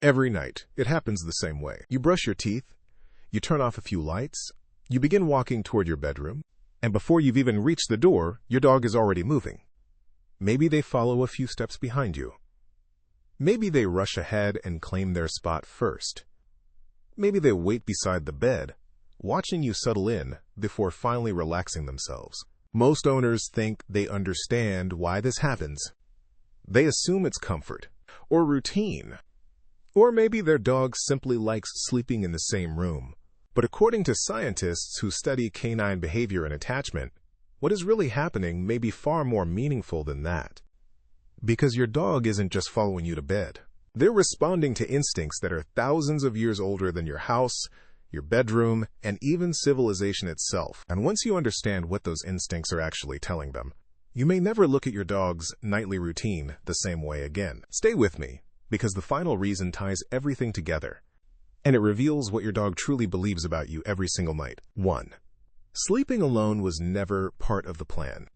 Every night, it happens the same way. You brush your teeth, you turn off a few lights, you begin walking toward your bedroom, and before you've even reached the door, your dog is already moving. Maybe they follow a few steps behind you. Maybe they rush ahead and claim their spot first. Maybe they wait beside the bed, watching you settle in before finally relaxing themselves. Most owners think they understand why this happens. They assume it's comfort or routine. Or maybe their dog simply likes sleeping in the same room. But according to scientists who study canine behavior and attachment, what is really happening may be far more meaningful than that. Because your dog isn't just following you to bed. They're responding to instincts that are thousands of years older than your house, your bedroom, and even civilization itself. And once you understand what those instincts are actually telling them, you may never look at your dog's nightly routine the same way again. Stay with me, because the final reason ties everything together, and it reveals what your dog truly believes about you every single night. 1. Sleeping alone was never part of the plan.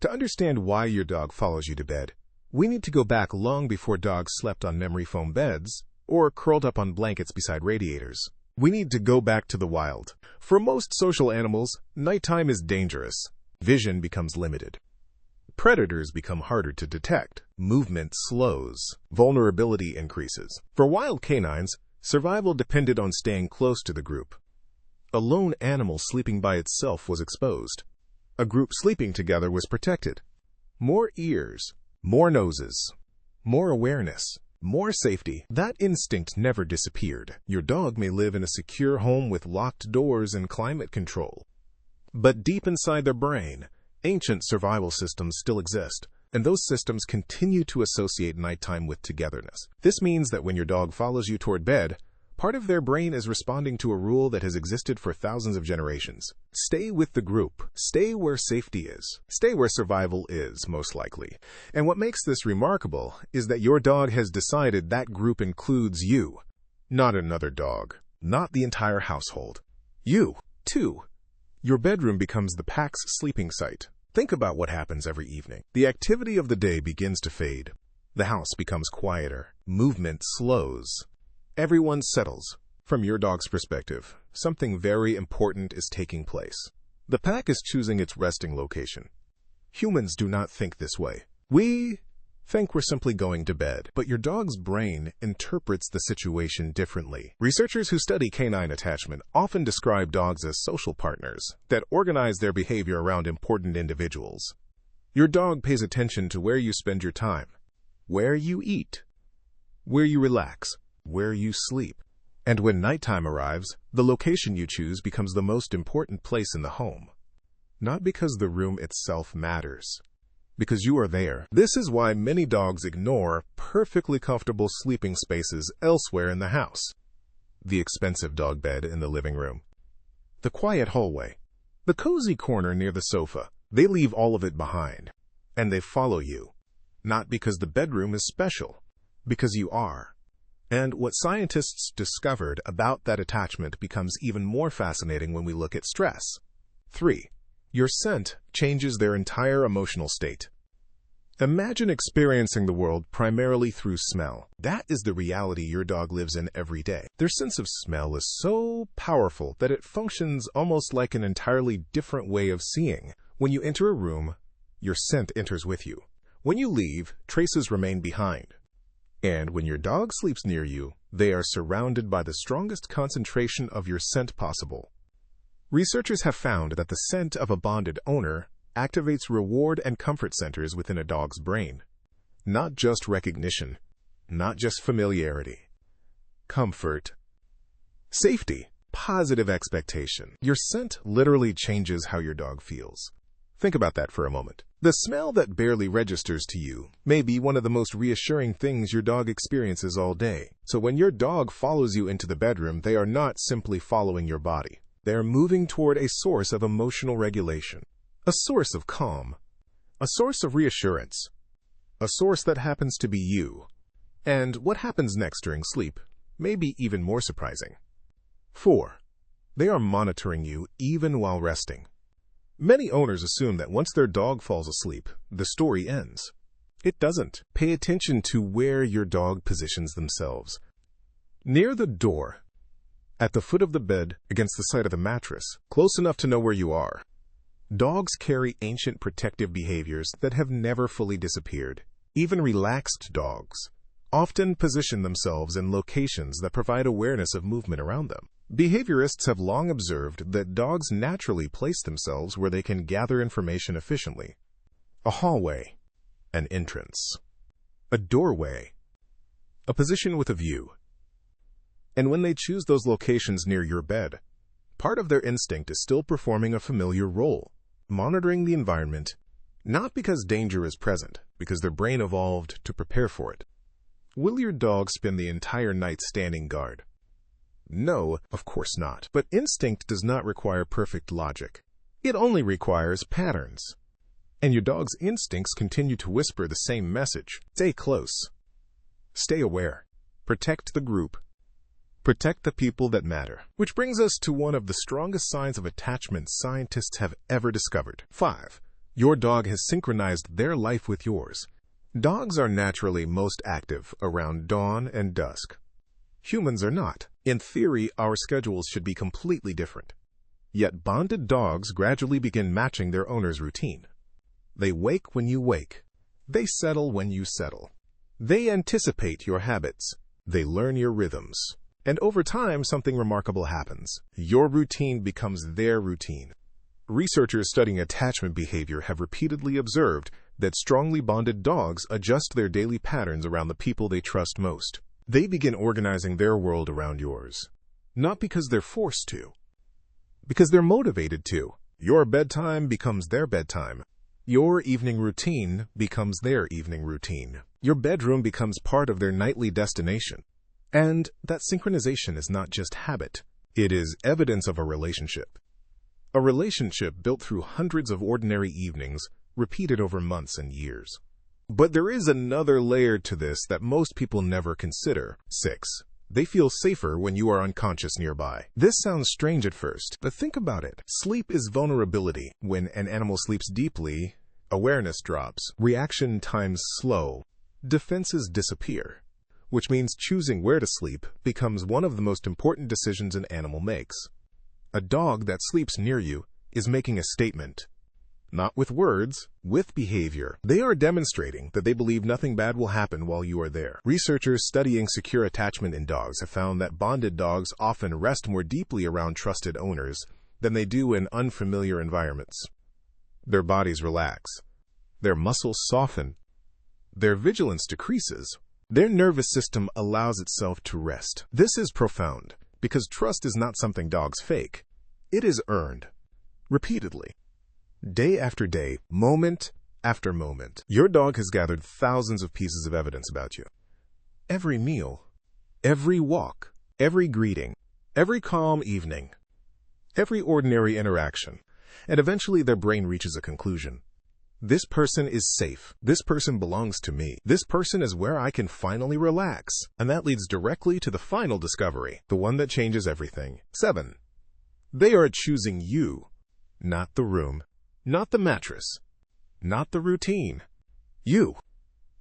To understand why your dog follows you to bed, we need to go back long before dogs slept on memory foam beds or curled up on blankets beside radiators. We need to go back to the wild. For most social animals, nighttime is dangerous. Vision becomes limited. Predators become harder to detect. Movement slows. Vulnerability increases. For wild canines, survival depended on staying close to the group. A lone animal sleeping by itself was exposed. A group sleeping together was protected. More ears, more noses, more awareness, more safety. That instinct never disappeared. Your dog may live in a secure home with locked doors and climate control. But deep inside their brain, ancient survival systems still exist, and those systems continue to associate nighttime with togetherness. This means that when your dog follows you toward bed, part of their brain is responding to a rule that has existed for thousands of generations. Stay with the group. Stay where safety is. Stay where survival is, most likely. And what makes this remarkable is that your dog has decided that group includes you, not another dog, not the entire household. You, too. Your bedroom becomes the pack's sleeping site. Think about what happens every evening. The activity of the day begins to fade. The house becomes quieter. Movement slows. Everyone settles. From your dog's perspective, something very important is taking place. The pack is choosing its resting location. Humans do not think this way. We think we're simply going to bed, but your dog's brain interprets the situation differently. Researchers who study canine attachment often describe dogs as social partners that organize their behavior around important individuals. Your dog pays attention to where you spend your time, where you eat, where you relax, where you sleep. And when nighttime arrives, the location you choose becomes the most important place in the home. Not because the room itself matters, because you are there. This is why many dogs ignore perfectly comfortable sleeping spaces elsewhere in the house. The expensive dog bed in the living room, the quiet hallway, the cozy corner near the sofa. They leave all of it behind, and they follow you. Not because the bedroom is special, because you are. And what scientists discovered about that attachment becomes even more fascinating when we look at stress. 3. Your scent changes their entire emotional state. Imagine experiencing the world primarily through smell. That is the reality your dog lives in every day. Their sense of smell is so powerful that it functions almost like an entirely different way of seeing. When you enter a room, your scent enters with you. When you leave, traces remain behind. And when your dog sleeps near you, they are surrounded by the strongest concentration of your scent possible. Researchers have found that the scent of a bonded owner activates reward and comfort centers within a dog's brain. Not just recognition, not just familiarity. Comfort, safety, positive expectation. Your scent literally changes how your dog feels. Think about that for a moment. The smell that barely registers to you may be one of the most reassuring things your dog experiences all day. So when your dog follows you into the bedroom, they are not simply following your body. They are moving toward a source of emotional regulation, a source of calm, a source of reassurance, a source that happens to be you. And what happens next during sleep may be even more surprising. 4. They are monitoring you even while resting. Many owners assume that once their dog falls asleep, the story ends. It doesn't. Pay attention to where your dog positions themselves. Near the door. At the foot of the bed, against the side of the mattress, close enough to know where you are. Dogs carry ancient protective behaviors that have never fully disappeared. Even relaxed dogs often position themselves in locations that provide awareness of movement around them. Behaviorists have long observed that dogs naturally place themselves where they can gather information efficiently. A hallway, an entrance, a doorway, a position with a view. And when they choose those locations near your bed, part of their instinct is still performing a familiar role, monitoring the environment, not because danger is present, because their brain evolved to prepare for it. Will your dog spend the entire night standing guard? No, of course not. But instinct does not require perfect logic. It only requires patterns. And your dog's instincts continue to whisper the same message. Stay close. Stay aware. Protect the group. Protect the people that matter. Which brings us to one of the strongest signs of attachment scientists have ever discovered. 5. Your dog has synchronized their life with yours. Dogs are naturally most active around dawn and dusk. Humans are not. In theory, our schedules should be completely different. Yet bonded dogs gradually begin matching their owner's routine. They wake when you wake. They settle when you settle. They anticipate your habits. They learn your rhythms. And over time, something remarkable happens. Your routine becomes their routine. Researchers studying attachment behavior have repeatedly observed that strongly bonded dogs adjust their daily patterns around the people they trust most. They begin organizing their world around yours. Not because they're forced to, because they're motivated to. Your bedtime becomes their bedtime. Your evening routine becomes their evening routine. Your bedroom becomes part of their nightly destination. And that synchronization is not just habit. It is evidence of a relationship. A relationship built through hundreds of ordinary evenings, repeated over months and years. But there is another layer to this that most people never consider. 6. They feel safer when you are unconscious nearby. This sounds strange at first, but think about it. Sleep is vulnerability. When an animal sleeps deeply, awareness drops, reaction times slow, defenses disappear. Which means choosing where to sleep becomes one of the most important decisions an animal makes. A dog that sleeps near you is making a statement. Not with words, with behavior. They are demonstrating that they believe nothing bad will happen while you are there. Researchers studying secure attachment in dogs have found that bonded dogs often rest more deeply around trusted owners than they do in unfamiliar environments. Their bodies relax. Their muscles soften. Their vigilance decreases. Their nervous system allows itself to rest. This is profound, because trust is not something dogs fake. It is earned, repeatedly. Day after day, moment after moment, your dog has gathered thousands of pieces of evidence about you. Every meal, every walk, every greeting, every calm evening, every ordinary interaction, and eventually their brain reaches a conclusion. This person is safe. This person belongs to me. This person is where I can finally relax. And that leads directly to the final discovery, the one that changes everything. 7. They are choosing you, not the room, not the mattress, not the routine. You.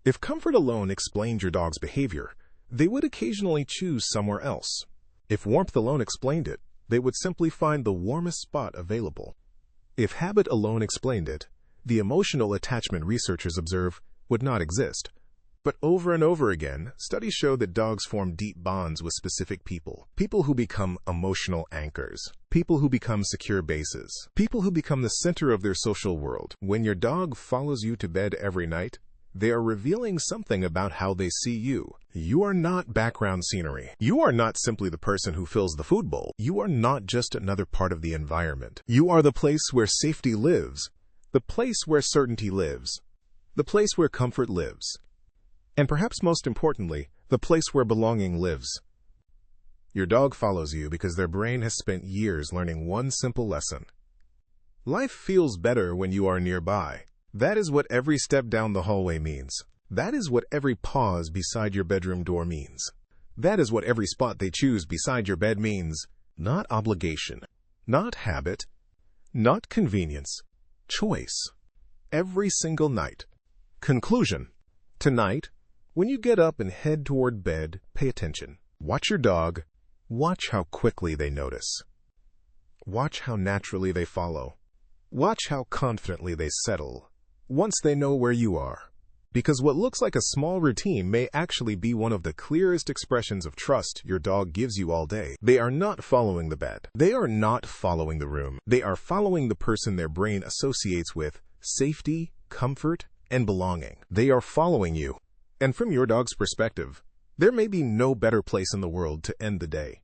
If comfort alone explained your dog's behavior, they would occasionally choose somewhere else. If warmth alone explained it, they would simply find the warmest spot available. If habit alone explained it, the emotional attachment researchers observe would not exist. But over and over again, studies show that dogs form deep bonds with specific people. People who become emotional anchors. People who become secure bases. People who become the center of their social world. When your dog follows you to bed every night, they are revealing something about how they see you. You are not background scenery. You are not simply the person who fills the food bowl. You are not just another part of the environment. You are the place where safety lives. The place where certainty lives. The place where comfort lives. And perhaps most importantly, the place where belonging lives. Your dog follows you because their brain has spent years learning one simple lesson. Life feels better when you are nearby. That is what every step down the hallway means. That is what every pause beside your bedroom door means. That is what every spot they choose beside your bed means. Not obligation, not habit, not convenience. Choice. Every single night. Conclusion. Tonight, when you get up and head toward bed, pay attention. Watch your dog. Watch how quickly they notice. Watch how naturally they follow. Watch how confidently they settle once they know where you are. Because what looks like a small routine may actually be one of the clearest expressions of trust your dog gives you all day. They are not following the bed. They are not following the room. They are following the person their brain associates with safety, comfort, and belonging. They are following you. And from your dog's perspective, there may be no better place in the world to end the day.